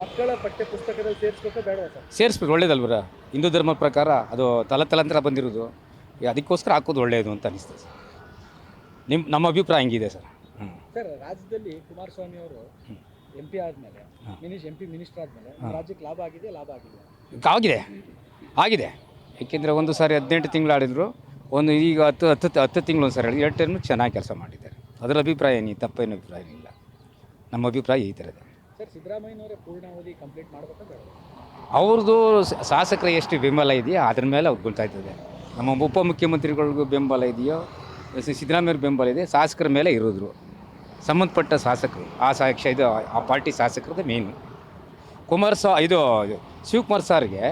ಮಕ್ಕಳ ಪಠ್ಯ ಪುಸ್ತಕದಲ್ಲಿ ಸೇರಿಸ್ಬೇಕು ಬೇಡವಾ ಸರ್? ಸೇರಿಸ್ಬೇಕು, ಒಳ್ಳೇದಲ್ವರ. ಹಿಂದೂ ಧರ್ಮದ ಪ್ರಕಾರ ಅದು ತಲತಲಾಂತರ ಬಂದಿರೋದು, ಅದಕ್ಕೋಸ್ಕರ ಹಾಕೋದು ಒಳ್ಳೆಯದು ಅಂತ ಅನಿಸ್ತದೆ ಸರ್. ನಮ್ಮ ಅಭಿಪ್ರಾಯ ಹಂಗಿದೆ ಸರ್. ಸರ್, ರಾಜ್ಯದಲ್ಲಿ ಕುಮಾರಸ್ವಾಮಿ ಅವರು MP ಆದಮೇಲೆ MP ಮಿನಿಸ್ಟರ್ ಆದಮೇಲೆ ರಾಜ್ಯಕ್ಕೆ ಲಾಭ ಆಗಿದೆ, ಲಾಭ ಆಗಿದೆ? ಆಗಿದೆ ಆಗಿದೆ. ಏಕೆಂದರೆ ಒಂದು ಸಾರಿ 18 ತಿಂಗಳು ಆಡಿದ್ರು, ಒಂದು ಈಗ 10 ತಿಂಗಳು ಒಂದು ಸಾರಿ ಆಡಿದ್ರು. 2 ಟೈಮ್ ಚೆನ್ನಾಗಿ ಕೆಲಸ ಮಾಡಿದ್ದಾರೆ. ಅದರ ಅಭಿಪ್ರಾಯ ತಪ್ಪೇನು ಅಭಿಪ್ರಾಯ ಇಲ್ಲ. ನಮ್ಮ ಅಭಿಪ್ರಾಯ ಈ ಥರದ್ದು. ಸರ್, ಸಿದ್ದರಾಮಯ್ಯನವರೇ ಪೂರ್ಣಾವಧಿ ಕಂಪ್ಲೀಟ್ ಮಾಡಬೇಕಾ ಬೇಡ? ಅವ್ರದ್ದು ಶಾಸಕರ ಎಷ್ಟು ಬೆಂಬಲ ಇದೆಯೋ ಅದ್ರ ಮೇಲೆ ಅವ್ರಿಗೆ ಗೊತ್ತಾಯ್ತದೆ. ನಮ್ಮ ಉಪಮುಖ್ಯಮಂತ್ರಿಗಳಿಗೂ ಬೆಂಬಲ ಇದೆಯೋ, ಸಿದ್ದರಾಮಯ್ಯವ್ರ ಬೆಂಬಲ ಇದೆ, ಶಾಸಕರ ಮೇಲೆ ಇರೋದ್ರು ಸಂಬಂಧಪಟ್ಟ ಶಾಸಕರು. ಆ ಪಾರ್ಟಿ ಶಾಸಕರದ್ದು ಮೇನು. ಶಿವಕುಮಾರ್ ಸಾರಿಗೆ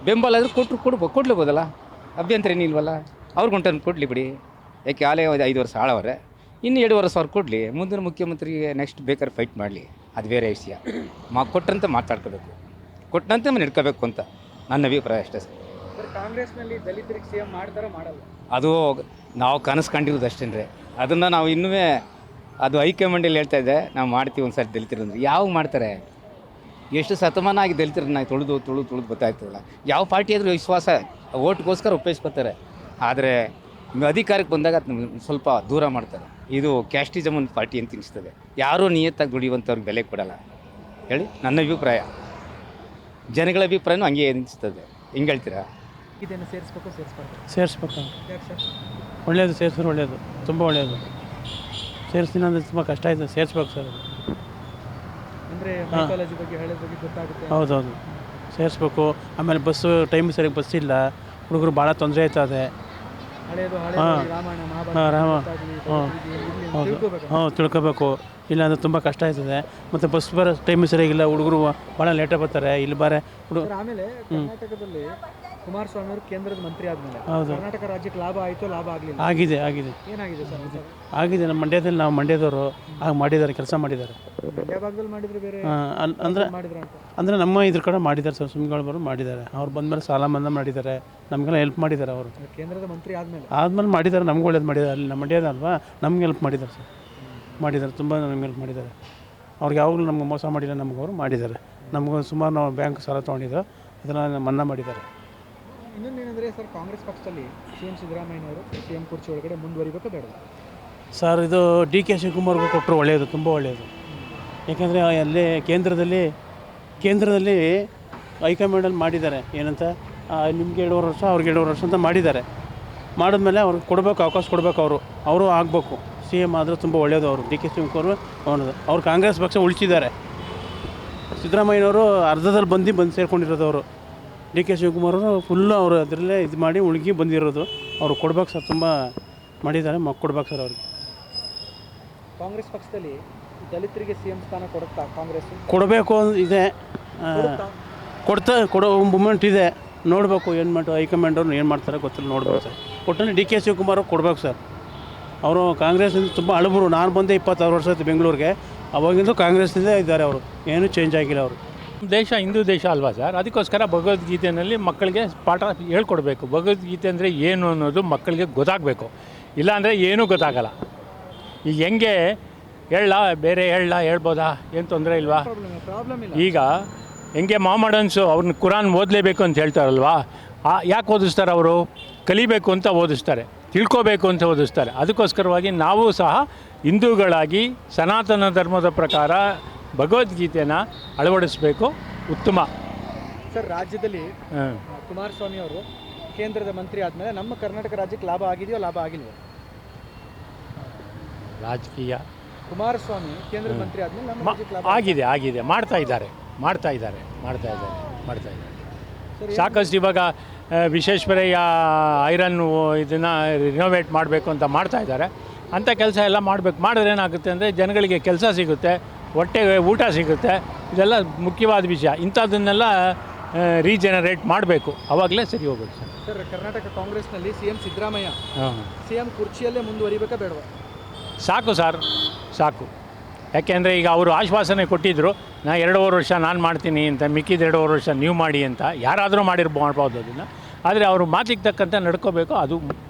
ಬೆಂಬಲ ಆದರೂ ಕೊಡ್ಲೇಬೋದಲ್ಲ, ಅಭ್ಯಂತರ ಏನಿಲ್ವಲ್ಲ. ಅವ್ರಿಗೊಂಟನ್ನು ಕೊಡಲಿ ಬಿಡಿ. ಯಾಕೆ ಆಲೇ 5 ವರ್ಷ ಆಳವ್ರೆ, ಇನ್ನು 2 ವರ್ಷ ಅವ್ರು ಕೊಡಲಿ. ಮುಂದಿನ ಮುಖ್ಯಮಂತ್ರಿಗೆ ನೆಕ್ಸ್ಟ್ ಬೇಕಾದ್ರೆ ಫೈಟ್ ಮಾಡಲಿ, ಅದು ಬೇರೆ ವಿಷಯ. ಕೊಟ್ಟಂತೆ ಮಾತಾಡ್ಕೋಬೇಕು, ಕೊಟ್ಟಂತೆ ನಡ್ಕೋಬೇಕು ಅಂತ ನನ್ನ ಅಭಿಪ್ರಾಯ ಅಷ್ಟೇ ಸರ್. ಕಾಂಗ್ರೆಸ್ನಲ್ಲಿ ದಲಿತರಿಗೆ CM ಮಾಡ್ತಾರ ಮಾಡಲ್ಲ? ಅದು ನಾವು ಕನಸು ಕಂಡಿರೋದು ಅಷ್ಟೇ. ಅದನ್ನು ನಾವು ಇನ್ನೂ ಅದು ಹೈಕಮಾಂಡಲ್ಲಿ ಹೇಳ್ತಾ ಇದ್ದೆ, ನಾವು ಮಾಡ್ತೀವಿ ಒಂದು ಸಾರಿ ದಲಿತರು ಅಂದರೆ. ಯಾವ ಮಾಡ್ತಾರೆ? ಎಷ್ಟು ಶತಮಾನ ಆಗಿ ದಲಿತರನ್ನ ತುಳಿದು ಗೊತ್ತಾಯ್ತದಲ್ಲ. ಯಾವ ಪಾರ್ಟಿ ಆದರೂ ವಿಶ್ವಾಸ ಓಟ್ಗೋಸ್ಕರ ಉಪಯೋಗಿಸ್ಕೊತಾರೆ, ಆದರೆ ಅಧಿಕಾರಕ್ಕೆ ಬಂದಾಗ ಅದನ್ನ ಸ್ವಲ್ಪ ದೂರ ಮಾಡ್ತಾರೆ. ಇದು ಕ್ಯಾಸ್ಟಿಸಮ್ ಒಂದು ಪಾರ್ಟಿ ಅಂತ ಅನಿಸ್ತದೆ. ಯಾರೂ ನಿಯತ್ತಾಗಿ ದುಡಿಯುವಂಥವ್ರಿಗೆ ಬೆಲೆ ಕೊಡಲ್ಲ ಹೇಳಿ, ನನ್ನ ಅಭಿಪ್ರಾಯ. ಜನಗಳ ಅಭಿಪ್ರಾಯನೂ ಹಂಗೆ ಅನಿಸ್ತದೆ. ಹೆಂಗೆ ಹೇಳ್ತೀರಾ? ಇದನ್ನು ಸೇರಿಸ್ಬೇಕು. ಒಳ್ಳೆಯದು, ಸೇರಿಸಿದ್ರೆ ಒಳ್ಳೆಯದು, ತುಂಬ ಒಳ್ಳೆಯದು. ಸೇರಿಸ್ತೀನಿ ಅಂದರೆ ತುಂಬ ಕಷ್ಟ ಇದೆ, ಸೇರಿಸ್ಬೇಕು ಸರ್. ಅಂದರೆ ಮೈಥಾಲಜಿ ಬಗ್ಗೆ ಹೇಳೋದ್ರ ಬಗ್ಗೆ ಗೊತ್ತಾಗುತ್ತೆ. ಹೌದೌದು, ಸೇರಿಸ್ಬೇಕು. ಆಮೇಲೆ ಬಸ್ಸು ಟೈಮ್ ಸರಿಯಾಗಿ ಬಸ್ ಇಲ್ಲ, ಹುಡುಗರು ಭಾಳ ತೊಂದರೆ ಆಯ್ತದೆ. ರಾಮಾಯಣ ಹೌದು, ತಿಳ್ಕೊಬೇಕು. ಇಲ್ಲಾಂದರೆ ತುಂಬ ಕಷ್ಟ ಆಯ್ತದೆ. ಮತ್ತು ಬಸ್ ಬರೋ ಟೈಮ್ ಸರಿಯಾಗಿಲ್ಲ, ಹುಡುಗರು ಭಾಳ ಲೇಟಾಗಿ ಬರ್ತಾರೆ. ಇಲ್ಲಿ ಆಮೇಲೆ ಕರ್ನಾಟಕದಲ್ಲಿ ಕುಮಾರಸ್ವಾಮಿ ಅವರು ಕೇಂದ್ರದ ಮಂತ್ರಿ ಆದಮೇಲೆ ಕರ್ನಾಟಕ ರಾಜ್ಯಕ್ಕೆ ಲಾಭ ಆಯಿತು, ಲಾಭ ಆಗಲಿಲ್ಲ? ಆಗಿದೆ. ಏನಾಗಿದೆ ಸರ್? ಆಗಿದೆ. ನಮ್ಮ ಮಂಡ್ಯದಲ್ಲಿ, ನಾವು ಮಂಡ್ಯದವರು ಆಗ ಮಾಡಿದ್ದಾರೆ, ಕೆಲಸ ಮಾಡಿದ್ದಾರೆ. ಮಂಡ್ಯ ಭಾಗದಲ್ಲಿ ಮಾಡಿದ್ರೆ ಬೇರೆ ಅಂದರೆ ನಮ್ಮ ಇದ್ರ ಕಡೆ ಮಾಡಿದ್ದಾರೆ ಸರ್. ಸುಮ್ಗಳು ಮಾಡಿದ್ದಾರೆ. ಅವ್ರು ಬಂದಮೇಲೆ ಸಾಲ ಮನ್ನಾ ಮಾಡಿದ್ದಾರೆ, ನಮಗೆಲ್ಲ ಹೆಲ್ಪ್ ಮಾಡಿದ್ದಾರೆ. ಅವರು ಕೇಂದ್ರದ ಮಂತ್ರಿ ಆದಮೇಲೆ ಮಾಡಿದ್ದಾರೆ, ನಮ್ಗೆ ಒಳ್ಳೇದು ಮಾಡಿದ್ದಾರೆ. ಅಲ್ಲಿ ನಮ್ಮ ಮಂಡ್ಯದಲ್ವಾ, ನಮ್ಗೆ ಹೆಲ್ಪ್ ಮಾಡಿದ್ದಾರೆ ಸರ್. ಮಾಡಿದ್ದಾರೆ, ತುಂಬ ನಮ್ಗೆ ಹೆಲ್ಪ್ ಮಾಡಿದ್ದಾರೆ. ಅವ್ರಿಗೆ ಯಾವಾಗಲೂ ನಮ್ಗೆ ಮೋಸ ಮಾಡಿಲ್ಲ, ನಮ್ಗೆ ಅವರು ಮಾಡಿದ್ದಾರೆ. ನಮಗೂ ಸುಮಾರು ನಾವು ಬ್ಯಾಂಕ್ ಸಾಲ ತೊಗೊಂಡಿದ್ದು, ಅದನ್ನು ಮನ್ನಾ ಮಾಡಿದ್ದಾರೆ. ಇನ್ನೊಂದೇನೆಂದರೆ ಸರ್, ಕಾಂಗ್ರೆಸ್ ಪಕ್ಷದಲ್ಲಿ CM ಸಿದ್ದರಾಮಯ್ಯನವರು CM ಕುರ್ಚಿ ಒಳಗಡೆ ಮುಂದುವರಿಬೇಕಾ ಬೇಡ ಸರ್? ಇದು DK ಶಿವಕುಮಾರ್ಗೂ ಕೊಟ್ಟರು ಒಳ್ಳೆಯದು, ತುಂಬ ಒಳ್ಳೆಯದು. ಯಾಕೆಂದರೆ ಅಲ್ಲಿ ಕೇಂದ್ರದಲ್ಲಿ ಹೈಕಮಾಂಡಲ್ಲಿ ಮಾಡಿದ್ದಾರೆ. ಏನಂತ ನಿಮ್ಗೆ 2.5 ವರ್ಷ, ಅವ್ರಿಗೆ 2.5 ವರ್ಷ ಅಂತ ಮಾಡಿದ್ದಾರೆ. ಮಾಡಿದ್ಮೇಲೆ ಅವ್ರಿಗೆ ಕೊಡಬೇಕು, ಅವಕಾಶ ಕೊಡಬೇಕು. ಅವರು ಆಗಬೇಕು. CM ಆದರೆ ತುಂಬ ಒಳ್ಳೆಯದು. ಅವರು DK ಶಿವಕುಮಾರ್ ಅವ್ರು ಕಾಂಗ್ರೆಸ್ ಪಕ್ಷ ಉಳಿಸಿದ್ದಾರೆ. ಸಿದ್ದರಾಮಯ್ಯನವರು ಅರ್ಧದಲ್ಲಿ ಬಂದು ಸೇರ್ಕೊಂಡಿರೋದು. ಅವರು DK ಶಿವಕುಮಾರ್ ಫುಲ್ಲು ಅವರು ಅದರಲ್ಲೇ ಇದು ಮಾಡಿ ಉಳುಗಿ ಬಂದಿರೋದು. ಅವರು ಕೊಡ್ಬೇಕು ಸರ್, ತುಂಬ ಮಾಡಿದ್ದಾರೆ. ಕೊಡ್ಬೇಕು ಸರ್ ಅವ್ರಿಗೆ. ಕಾಂಗ್ರೆಸ್ ಪಕ್ಷದಲ್ಲಿ ದಲಿತರಿಗೆ CM ಸ್ಥಾನ ಕೊಡುತ್ತಾ ಕಾಂಗ್ರೆಸ್? ಕೊಡಬೇಕು ಇದೆ, ಕೊಡೋ ಮೂಮೆಂಟ್ ಇದೆ. ನೋಡಬೇಕು ಏನು ಮಾಡಿ ಹೈಕಮಾಂಡ್ ಅವ್ರು ಏನು ಮಾಡ್ತಾರೆ ಗೊತ್ತಿಲ್ಲ, ನೋಡ್ಬೇಕು ಸರ್. ಒಟ್ಟಲ್ಲಿ DK ಶಿವಕುಮಾರ್ ಕೊಡ್ಬೇಕು ಸರ್. ಅವರು ಕಾಂಗ್ರೆಸ್ಸಿಂದ ತುಂಬ ಹಳಬರು. ನಾನು ಬಂದೆ 26 ವರ್ಷ ಆಯ್ತು ಬೆಂಗಳೂರಿಗೆ. ಅವಾಗಿಂದ ಕಾಂಗ್ರೆಸ್ನಿಂದ ಇದ್ದಾರೆ. ಅವರು ಏನೂ ಚೇಂಜ್ ಆಗಿಲ್ಲ. ಅವರು ದೇಶ ಹಿಂದೂ ದೇಶ ಅಲ್ವಾ ಸರ್? ಅದಕ್ಕೋಸ್ಕರ ಭಗವದ್ಗೀತೆಯಲ್ಲಿ ಮಕ್ಕಳಿಗೆ ಪಾಠ ಹೇಳ್ಕೊಡ್ಬೇಕು. ಭಗವದ್ಗೀತೆ ಅಂದರೆ ಏನು ಅನ್ನೋದು ಮಕ್ಕಳಿಗೆ ಗೊತ್ತಾಗಬೇಕು. ಇಲ್ಲಾಂದರೆ ಏನೂ ಗೊತ್ತಾಗಲ್ಲ. ಈಗ ಹೆಂಗೆ ಬೇರೆ ಹೇಳ್ಬೋದಾ? ಏನು ತೊಂದರೆ ಇಲ್ವಾ? ಈಗ ಹೆಂಗೆ ಮೊಹಮ್ಮಡನ್ಸು ಅವ್ರನ್ನ ಕುರಾನ್ ಓದಲೇಬೇಕು ಅಂತ ಹೇಳ್ತಾರಲ್ವಾ? ಯಾಕೆ ಓದಿಸ್ತಾರೆ? ಅವರು ಕಲಿಬೇಕು ಅಂತ ಓದಿಸ್ತಾರೆ, ತಿಳ್ಕೋಬೇಕು ಅಂತ ಓದಿಸ್ತಾರೆ. ಅದಕ್ಕೋಸ್ಕರವಾಗಿ ನಾವು ಸಹ ಹಿಂದೂಗಳಾಗಿ ಸನಾತನ ಧರ್ಮದ ಪ್ರಕಾರ ಭಗವದ್ಗೀತೆನ ಅಳವಡಿಸಬೇಕು. ಉತ್ತಮ ಸರ್. ರಾಜ್ಯದಲ್ಲಿ ಕುಮಾರಸ್ವಾಮಿ ಅವರು ಕೇಂದ್ರದ ಮಂತ್ರಿ ಆದಮೇಲೆ ನಮ್ಮ ಕರ್ನಾಟಕ ರಾಜ್ಯಕ್ಕೆ ಲಾಭ ಆಗಿದೆಯೋ, ಲಾಭ ಆಗಿಲ್ವೋ? ರಾಜಕೀಯ ಕುಮಾರಸ್ವಾಮಿ ಕೇಂದ್ರದ ಮಂತ್ರಿ ಆದಮೇಲೆ ನಮ್ಮ ರಾಜ್ಯಕ್ಕೆ ಲಾಭ ಆಗಿದೆ. ಮಾಡ್ತಾ ಇದ್ದಾರೆ. ಸಾಕಷ್ಟು ಇವಾಗ ವಿಶ್ವೇಶ್ವರಯ್ಯ ಐರನ್ ಇದನ್ನು ರಿನೋವೇಟ್ ಮಾಡಬೇಕು ಅಂತ ಮಾಡ್ತಾ ಇದ್ದಾರೆ. ಅಂಥ ಕೆಲಸ ಎಲ್ಲ ಮಾಡಿದ್ರೆ ಏನಾಗುತ್ತೆ ಅಂದರೆ ಜನಗಳಿಗೆ ಕೆಲಸ ಸಿಗುತ್ತೆ, ಹೊಟ್ಟೆಗೆ ಊಟ ಸಿಗುತ್ತೆ. ಇದೆಲ್ಲ ಮುಖ್ಯವಾದ ವಿಷಯ. ಇಂಥದ್ದನ್ನೆಲ್ಲ ರೀಜನರೇಟ್ ಮಾಡಬೇಕು, ಆವಾಗಲೇ ಸರಿ ಹೋಗುತ್ತೆ ಸರ್. ಕರ್ನಾಟಕ ಕಾಂಗ್ರೆಸ್ನಲ್ಲಿ CM ಸಿದ್ದರಾಮಯ್ಯ CM ಕುರ್ಚಿಯಲ್ಲೇ ಮುಂದುವರಿಬೇಕಾ ಬೇಡವಾ? ಸಾಕು ಸರ್, ಸಾಕು. ಯಾಕೆಂದರೆ ಈಗ ಅವರು ಆಶ್ವಾಸನೆ ಕೊಟ್ಟಿದ್ದರು, 2.5 ವರ್ಷ ನಾನು ಮಾಡ್ತೀನಿ ಅಂತ, ಮಿಕ್ಕಿದ 2.5 ವರ್ಷ ನೀವು ಮಾಡಿ ಅಂತ. ಯಾರಾದರೂ ಮಾಡ್ಬೋದು ಅದನ್ನು. ಆದರೆ ಅವರು ಮಾತಿಗೆ ತಕ್ಕಂತೆ ನಡ್ಕೋಬೇಕು, ಅದು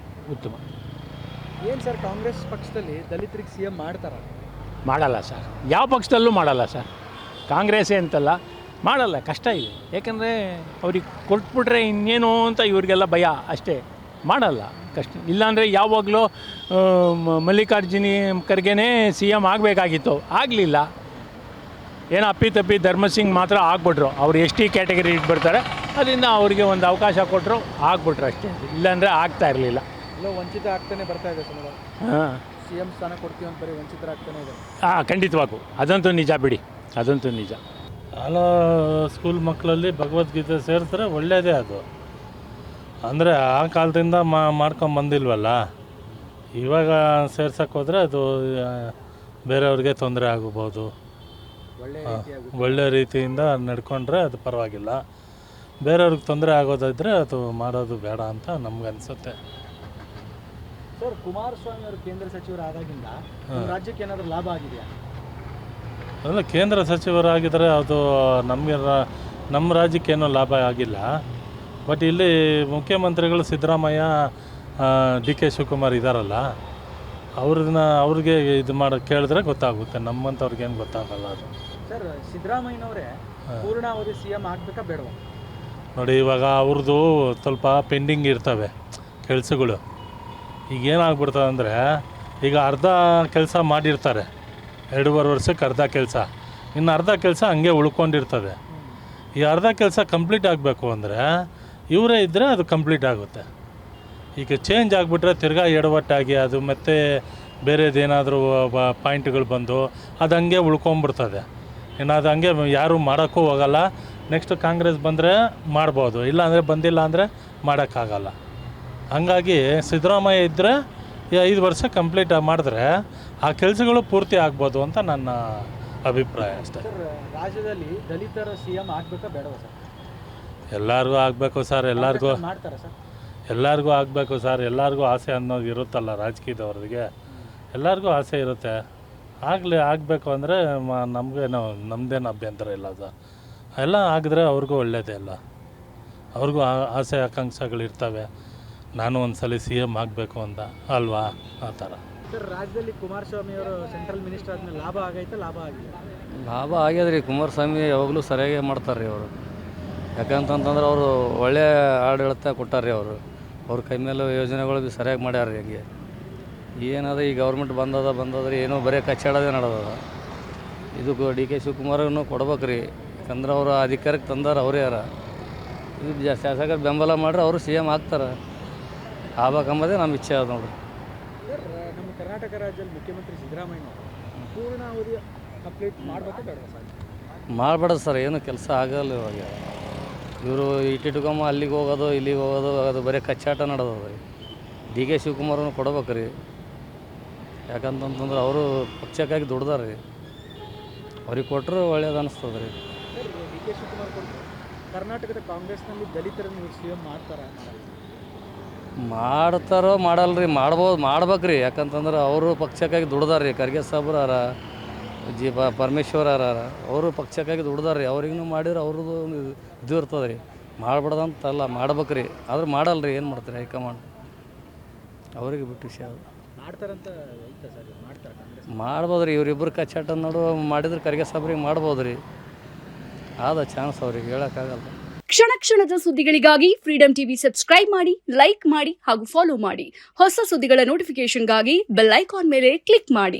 ಉತ್ತಮ. ಏನು ಸರ್, ಕಾಂಗ್ರೆಸ್ ಪಕ್ಷದಲ್ಲಿ ದಲಿತರಿಗೆ CM ಮಾಡ್ತಾರ? ಮಾಡಲ್ಲ ಸರ್. ಯಾವ ಪಕ್ಷದಲ್ಲೂ ಮಾಡಲ್ಲ ಸರ್. ಕಾಂಗ್ರೆಸ್ಸೇ ಅಂತಲ್ಲ, ಮಾಡಲ್ಲ, ಕಷ್ಟ ಇದೆ. ಯಾಕಂದರೆ ಅವ್ರಿಗೆ ಕೊಟ್ಬಿಟ್ರೆ ಇನ್ನೇನು ಅಂತ ಇವ್ರಿಗೆಲ್ಲ ಭಯ ಅಷ್ಟೇ, ಮಾಡಲ್ಲ ಕಷ್ಟ. ಇಲ್ಲಾಂದರೆ ಯಾವಾಗಲೂ ಮಲ್ಲಿಕಾರ್ಜುನಿ ಖರ್ಗೆನೇ CM ಆಗಬೇಕಾಗಿತ್ತು, ಆಗಲಿಲ್ಲ. ಏನೋ ಅಪ್ಪಿತಪ್ಪಿ ಧರ್ಮಸಿಂಗ್ ಮಾತ್ರ ಆಗ್ಬಿಟ್ರು. ಅವರು ST ಕ್ಯಾಟಗರಿ ಬರ್ತಾರೆ, ಅದರಿಂದ ಅವರಿಗೆ ಒಂದು ಅವಕಾಶ ಕೊಟ್ಟರು, ಆಗ್ಬಿಟ್ರು ಅಷ್ಟೇ. ಇಲ್ಲಾಂದರೆ ಆಗ್ತಾ ಇರಲಿಲ್ಲ. ಎಲ್ಲೋ ವಂಚಿತ ಆಗ್ತಾನೆ ಬರ್ತಾ ಇದೆ ಸಮುದಾಯ. ಹಾಂ CM ಸ್ಥಾನ ಕೊಡ್ತೀವಿ ಅಂತ ಬರೀ ವಂಚಿತರಾಗ್ತಾನೆ ಇದೆ. ಖಂಡಿತವಾಗೂ ಅದಂತೂ ನಿಜ ಬಿಡಿ, ಅದಂತೂ ನಿಜ. ಶಾಲಾ ಸ್ಕೂಲ್ ಮಕ್ಕಳಲ್ಲಿ ಭಗವದ್ಗೀತೆ ಸೇರಿದ್ರೆ ಒಳ್ಳೆಯದೇ ಅದು. ಅಂದರೆ ಆ ಕಾಲದಿಂದ ಮಾಡ್ಕೊಂಬಂದಿಲ್ವಲ್ಲ, ಇವಾಗ ಸೇರ್ಸಕ್ಕೆ ಹೋದರೆ ಅದು ಬೇರೆಯವ್ರಿಗೆ ತೊಂದರೆ ಆಗಬಹುದು. ಒಳ್ಳೆ ರೀತಿಯಿಂದ ನಡ್ಕೊಂಡ್ರೆ ಅದು ಪರವಾಗಿಲ್ಲ, ಬೇರೆಯವ್ರಿಗೆ ತೊಂದರೆ ಆಗೋದಾದರೆ ಅದು ಮಾಡೋದು ಬೇಡ ಅಂತ ನಮ್ಗನ್ಸುತ್ತೆ. ಸರ್, ಕುಮಾರಸ್ವಾಮಿ ಅವರು ಕೇಂದ್ರ ಸಚಿವರಾದಾಗಿಂದ ರಾಜ್ಯಕ್ಕೆ ಏನಾದರೂ ಲಾಭ ಆಗಿದೆಯಾ? ಅಂದರೆ ಕೇಂದ್ರ ಸಚಿವರಾಗಿದ್ದರೆ ಅದು ನಮ್ಮ ರಾಜ್ಯಕ್ಕೇನೂ ಲಾಭ ಆಗಿಲ್ಲ. ಬಟ್ ಇಲ್ಲಿ ಮುಖ್ಯಮಂತ್ರಿಗಳು ಸಿದ್ದರಾಮಯ್ಯ, DK ಶಿವಕುಮಾರ್ ಇದ್ದಾರಲ್ಲ, ಅವ್ರಿಗೆ ಇದು ಕೇಳಿದ್ರೆ ಗೊತ್ತಾಗುತ್ತೆ. ನಮ್ಮಂಥವ್ರಿಗೇನು ಗೊತ್ತಾಗಲ್ಲ ಅದು. ಸರ್, ಸಿದ್ದರಾಮಯ್ಯನವರೇ ಪೂರ್ಣಾವಧಿ CM ಆಗಬೇಕಾ ಬೇಡವಾ? ನೋಡಿ, ಇವಾಗ ಅವ್ರದ್ದು ಸ್ವಲ್ಪ ಪೆಂಡಿಂಗ್ ಇರ್ತವೆ ಕೆಲಸಗಳು. ಈಗ ಏನಾಗ್ಬಿಡ್ತದೆ ಅಂದರೆ, ಈಗ ಅರ್ಧ ಕೆಲಸ ಮಾಡಿರ್ತಾರೆ, 2.5 ವರ್ಷಕ್ಕೆ ಅರ್ಧ ಕೆಲಸ, ಇನ್ನು ಅರ್ಧ ಕೆಲಸ ಹಂಗೆ ಉಳ್ಕೊಂಡಿರ್ತದೆ. ಈ ಅರ್ಧ ಕೆಲಸ ಕಂಪ್ಲೀಟ್ ಆಗಬೇಕು ಅಂದರೆ ಇವರೇ ಇದ್ದರೆ ಅದು ಕಂಪ್ಲೀಟ್ ಆಗುತ್ತೆ. ಈಗ ಚೇಂಜ್ ಆಗಿಬಿಟ್ರೆ ತಿರ್ಗಾ ಎಡವಟ್ಟಾಗಿ ಅದು ಮತ್ತೆ ಬೇರೆದೇನಾದರೂ ಪಾಯಿಂಟ್ಗಳು ಬಂದು ಅದು ಹಂಗೆ ಉಳ್ಕೊಂಬಿಡ್ತದೆ. ಇನ್ನು ಅದು ಹಂಗೆ ಯಾರೂ ಮಾಡೋಕ್ಕೂ ಹೋಗಲ್ಲ. ನೆಕ್ಸ್ಟ್ ಕಾಂಗ್ರೆಸ್ ಬಂದರೆ ಮಾಡ್ಬೋದು, ಇಲ್ಲಾಂದರೆ ಬಂದಿಲ್ಲ ಅಂದರೆ ಮಾಡೋಕ್ಕಾಗಲ್ಲ. ಹಾಗಾಗಿ ಸಿದ್ದರಾಮಯ್ಯ ಇದ್ದರೆ 5 ವರ್ಷ ಕಂಪ್ಲೀಟ್ ಮಾಡಿದ್ರೆ ಆ ಕೆಲಸಗಳು ಪೂರ್ತಿ ಆಗ್ಬೋದು ಅಂತ ನನ್ನ ಅಭಿಪ್ರಾಯ ಅಷ್ಟೇ. ಸರ್, ರಾಜ್ಯದಲ್ಲಿ ದಲಿತರ CM ಆಗಬೇಕಾ ಬೇಡವಾ ಸರ್? ಎಲ್ಲರಿಗೂ ಆಗಬೇಕು ಸರ್, ಮಾಡ್ತಾರಾ ಸರ್? ಎಲ್ಲರಿಗೂ ಆಗಬೇಕು ಸರ್. ಎಲ್ಲರಿಗೂ ಆಸೆ ಅನ್ನೋದು ಇರುತ್ತಲ್ಲ ರಾಜಕೀಯದವ್ರಿಗೆ, ಎಲ್ಲರಿಗೂ ಆಸೆ ಇರುತ್ತೆ. ಆಗಬೇಕು ಅಂದರೆ ನಮ್ಮದೇನು ಅಭ್ಯಂತರ ಇಲ್ಲ ಸರ್. ಎಲ್ಲ ಆಗಿದ್ರೆ ಅವ್ರಿಗೂ ಒಳ್ಳೆಯದೇ ಅಲ್ಲ. ಅವ್ರಿಗೂ ಆಸೆ ಆಕಾಂಕ್ಷೆಗಳಿರ್ತವೆ. ನಾನು ಒಂದು ಸಲ CM ಆಗಬೇಕು ಅಂತ ಅಲ್ವಾ, ಆ ಥರ. ಸರ್, ರಾಜ್ಯದಲ್ಲಿ ಕುಮಾರಸ್ವಾಮಿ ಅವರು ಸೆಂಟ್ರಲ್ ಮಿನಿಸ್ಟರ್ ಆದಮೇಲೆ ಲಾಭ ಆಗೈತೆ, ಲಾಭ ಆಗಿಲ್ಲ? ಲಾಭ ಆಗ್ಯದ್ರಿ. ಕುಮಾರಸ್ವಾಮಿ ಯಾವಾಗಲೂ ಸರಿಯಾಗಿ ಮಾಡ್ತಾರೆ ರೀ ಅವರು. ಯಾಕಂತಂದ್ರೆ ಅವರು ಒಳ್ಳೆಯ ಆಡಳಿತ ಕೊಟ್ಟಾರ ರೀ ಅವರು. ಅವ್ರ ಕೈ ಮೇಲೆ ಯೋಜನೆಗಳು ಭೀ ಸರಿಯಾಗಿ ಮಾಡ್ಯಾರ ರೀ. ಹಂಗೆ ಏನದ ಈ ಗೌರ್ಮೆಂಟ್ ಬಂದದ್ರಿ, ಏನೋ ಬರೀ ಕಚ್ಚಾಡೋದೇ ನಡೆದದ. ಇದು DK ಶಿವಕುಮಾರನ್ನು ಕೊಡ್ಬೇಕು ರೀ. ಯಾಕಂದ್ರೆ ಅವರು ಅಧಿಕಾರಕ್ಕೆ ತಂದಾರ ಅವರೇ ಯಾರ. ಇದು ಶಾಸಕರು ಬೆಂಬಲ ಮಾಡ್ರೆ ಅವರು CM ಆಗ್ತಾರೆ. ಆಗ್ಬೇಕಂಬುದೇ ನಮ್ಮ ಇಚ್ಛೆ ಅದ ನೋಡ್ರಿ. ಸರ್, ನಮ್ಮ ಕರ್ನಾಟಕ ರಾಜ್ಯದಲ್ಲಿ ಮುಖ್ಯಮಂತ್ರಿ ಸಿದ್ದರಾಮಯ್ಯ ಪೂರ್ಣಾವಧಿ ಕಂಪ್ಲೀಟ್ ಮಾಡಬೇಕಾ ಬೇಡವಾ ಸರ್? ಮಾಡಬೇಡ್ದು ಸರ್, ಏನು ಕೆಲಸ ಆಗಲ್ಲ ಇವಾಗ. ಇವರು ಇಟ್ಟಿಟ್ಕೊಮ್ಮ ಅಲ್ಲಿಗೆ ಹೋಗೋದು ಇಲ್ಲಿಗೆ ಹೋಗೋದು, ಅದು ಬರೀ ಕಚ್ಚಾಟ ನಡೆದದ ರೀ. DK ಶಿವಕುಮಾರನ್ನು ಕೊಡ್ಬೇಕು ರೀ. ಯಾಕಂತಂದ್ರೆ ಅವರು ಪಕ್ಷಕ್ಕಾಗಿ ದುಡ್ದಾರ ರೀ. ಅವ್ರಿಗೆ ಕೊಟ್ಟರು ಒಳ್ಳೇದು ಅನ್ನಿಸ್ತದೆ ರೀ. ಸರ್, DK ಶಿವಕುಮಾರ್ ಕೊಟ್ಟು ಕರ್ನಾಟಕದ ಕಾಂಗ್ರೆಸ್ನಲ್ಲಿ ದಲಿತರನ್ನು CM ಮಾಡ್ತಾರೋ ಮಾಡಲ್ಲ ರೀ. ಮಾಡ್ಬೇಕು ರೀ. ಯಾಕಂತಂದ್ರೆ ಅವರು ಪಕ್ಷಕ್ಕಾಗಿ ದುಡ್ದಾರ ರೀ. ಖರ್ಗೆ ಸಾಬ್ರು ಅರ, ಪರಮೇಶ್ವರ್ ಅರ, ಅವರು ಪಕ್ಷಕ್ಕಾಗಿ ದುಡ್ದಾರ ರೀ. ಅವ್ರಿಗೂ ಮಾಡಿದ್ರೆ ಅವ್ರದ್ದು ಇದು ಇರ್ತದೆ ರೀ. ಮಾಡ್ಬಾರ್ದಂತಲ್ಲ, ಮಾಡ್ಬೇಕು ರೀ. ಆದ್ರೆ ಮಾಡಲ್ಲ ರೀ. ಏನು ಮಾಡ್ತಾರೆ ಹೈಕಮಾಂಡ್, ಅವರಿಗೆ ಬಿಟ್ಟು ವಿಷಯ ಅದು. ಮಾಡ್ತಾರಂತ ಐತೆ ಸರ್, ಮಾಡ್ತಾರೆ ಕಾಂಗ್ರೆಸ್? ಮಾಡ್ಬೋದು ರೀ. ಇವರಿಬ್ಬರು ಕಚ್ಚಾಟ ನಡುವೆ ಮಾಡಿದ್ರೆ ಖರ್ಗೆ ಸಾಬ್ರಿಗೆ ಮಾಡ್ಬೋದು ರೀ. ಆದ ಚಾನ್ಸ್ ಅವ್ರಿಗೆ ಹೇಳೋಕ್ಕಾಗಲ್ಲ. ಕ್ಷಣ ಕ್ಷಣದ ಸುದ್ದಿಗಳಿಗಾಗಿ ಫ್ರೀಡಂ ಟಿವಿ ಸಬ್ಸ್ಕ್ರೈಬ್ ಮಾಡಿ, ಲೈಕ್ ಮಾಡಿ ಹಾಗೂ ಫಾಲೋ ಮಾಡಿ. ಹೊಸ ಸುದ್ದಿಗಳ ನೋಟಿಫಿಕೇಶನ್ಗಾಗಿ ಬೆಲ್ ಐಕಾನ್ ಮೇಲೆ ಕ್ಲಿಕ್ ಮಾಡಿ.